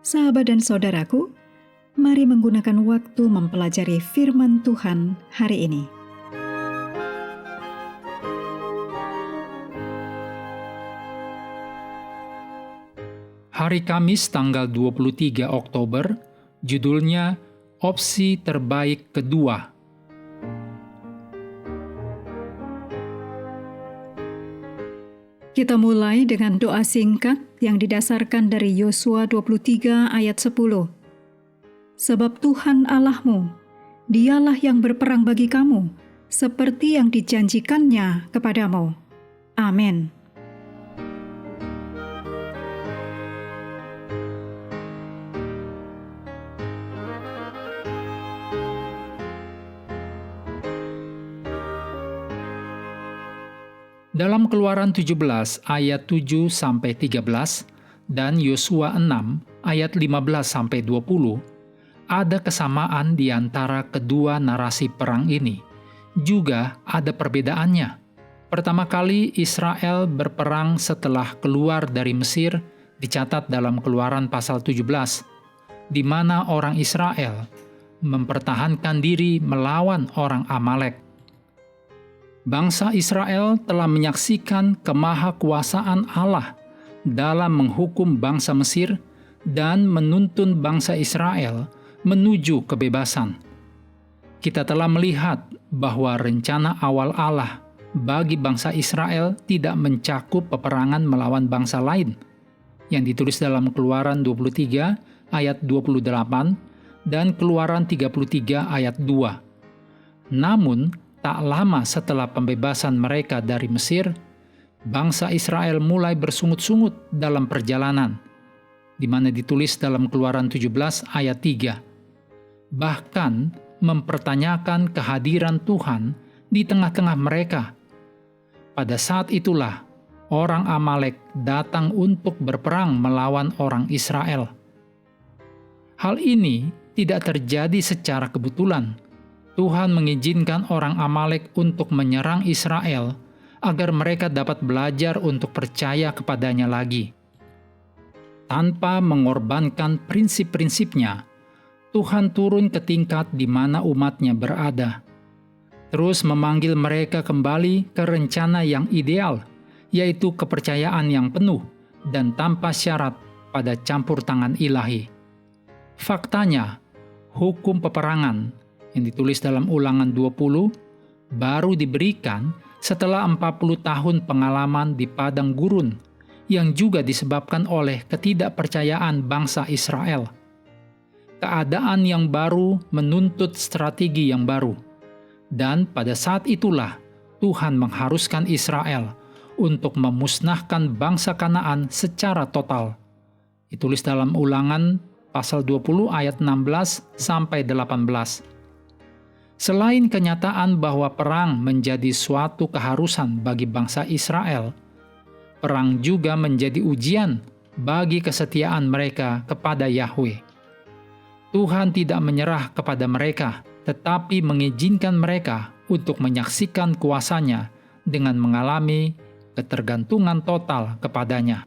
Sahabat dan saudaraku, mari menggunakan waktu mempelajari firman Tuhan hari ini. Hari Kamis tanggal 23 Oktober, judulnya Opsi Terbaik Kedua. Kita mulai dengan doa singkat yang didasarkan dari Yosua 23 ayat 10. Sebab Tuhan Allahmu, dialah yang berperang bagi kamu, seperti yang dijanjikannya kepadamu. Amin. Dalam Keluaran 17 ayat 7-13 dan Yosua 6 ayat 15-20, ada kesamaan di antara kedua narasi perang ini. Juga ada perbedaannya. Pertama kali Israel berperang setelah keluar dari Mesir dicatat dalam Keluaran pasal 17, di mana orang Israel mempertahankan diri melawan orang Amalek. Bangsa Israel telah menyaksikan kemahakuasaan Allah dalam menghukum bangsa Mesir dan menuntun bangsa Israel menuju kebebasan. Kita telah melihat bahwa rencana awal Allah bagi bangsa Israel tidak mencakup peperangan melawan bangsa lain, yang ditulis dalam Keluaran 23 ayat 28 dan Keluaran 33 ayat 2. Namun, tak lama setelah pembebasan mereka dari Mesir, bangsa Israel mulai bersungut-sungut dalam perjalanan, di mana ditulis dalam Keluaran 17 ayat 3. Bahkan mempertanyakan kehadiran Tuhan di tengah-tengah mereka. Pada saat itulah orang Amalek datang untuk berperang melawan orang Israel. Hal ini tidak terjadi secara kebetulan. Tuhan mengizinkan orang Amalek untuk menyerang Israel agar mereka dapat belajar untuk percaya kepadanya lagi. Tanpa mengorbankan prinsip-prinsipnya, Tuhan turun ke tingkat di mana umatnya berada, terus memanggil mereka kembali ke rencana yang ideal, yaitu kepercayaan yang penuh dan tanpa syarat pada campur tangan ilahi. Faktanya, hukum peperangan yang ditulis dalam Ulangan 20 baru diberikan setelah 40 tahun pengalaman di padang gurun yang juga disebabkan oleh ketidakpercayaan bangsa Israel. Keadaan yang baru menuntut strategi yang baru, dan pada saat itulah Tuhan mengharuskan Israel untuk memusnahkan bangsa Kanaan secara total. Ditulis dalam Ulangan pasal 20 ayat 16-18. Selain kenyataan bahwa perang menjadi suatu keharusan bagi bangsa Israel, perang juga menjadi ujian bagi kesetiaan mereka kepada Yahweh. Tuhan tidak menyerah kepada mereka, tetapi mengizinkan mereka untuk menyaksikan kuasa-Nya dengan mengalami ketergantungan total kepadanya.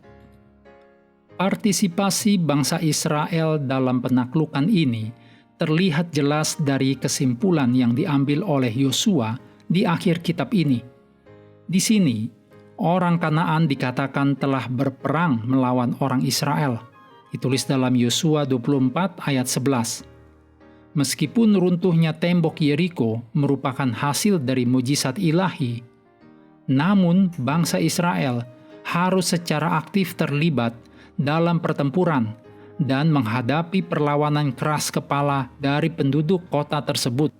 Partisipasi bangsa Israel dalam penaklukan ini terlihat jelas dari kesimpulan yang diambil oleh Yosua di akhir kitab ini. Di sini, orang Kanaan dikatakan telah berperang melawan orang Israel. Ditulis dalam Yosua 24 ayat 11. Meskipun runtuhnya tembok Yeriko merupakan hasil dari mujizat ilahi, namun bangsa Israel harus secara aktif terlibat dalam pertempuran dan menghadapi perlawanan keras kepala dari penduduk kota tersebut.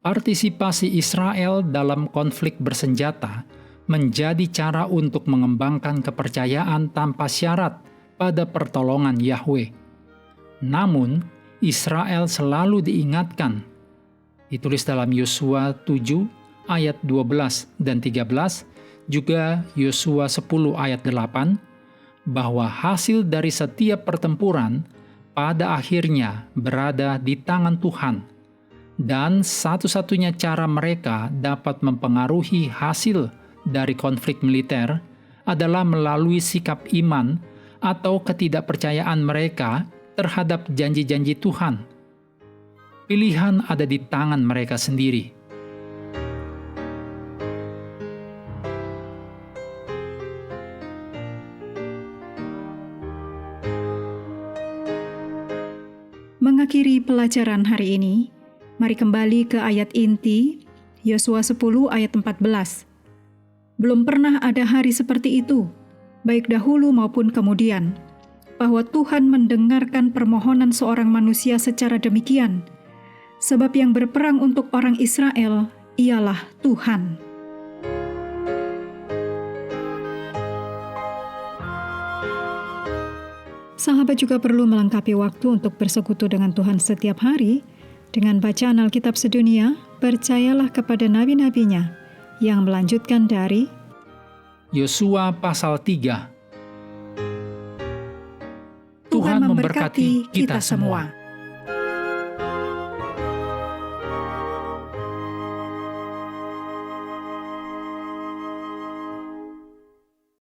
Partisipasi Israel dalam konflik bersenjata menjadi cara untuk mengembangkan kepercayaan tanpa syarat pada pertolongan Yahweh. Namun, Israel selalu diingatkan. Ditulis dalam Yosua 7 ayat 12 dan 13, juga Yosua 10 ayat 8, bahwa hasil dari setiap pertempuran pada akhirnya berada di tangan Tuhan, dan satu-satunya cara mereka dapat mempengaruhi hasil dari konflik militer adalah melalui sikap iman atau ketidakpercayaan mereka terhadap janji-janji Tuhan. Pilihan ada di tangan mereka sendiri. Mengakhiri pelajaran hari ini, mari kembali ke ayat inti, Yosua 10 ayat 14. Belum pernah ada hari seperti itu, baik dahulu maupun kemudian, bahwa Tuhan mendengarkan permohonan seorang manusia secara demikian, sebab yang berperang untuk orang Israel ialah Tuhan. Sahabat juga perlu melengkapi waktu untuk bersekutu dengan Tuhan setiap hari dengan bacaan Alkitab sedunia. Percayalah kepada nabi-nabinya yang melanjutkan dari Yosua pasal 3. Tuhan memberkati kita semua.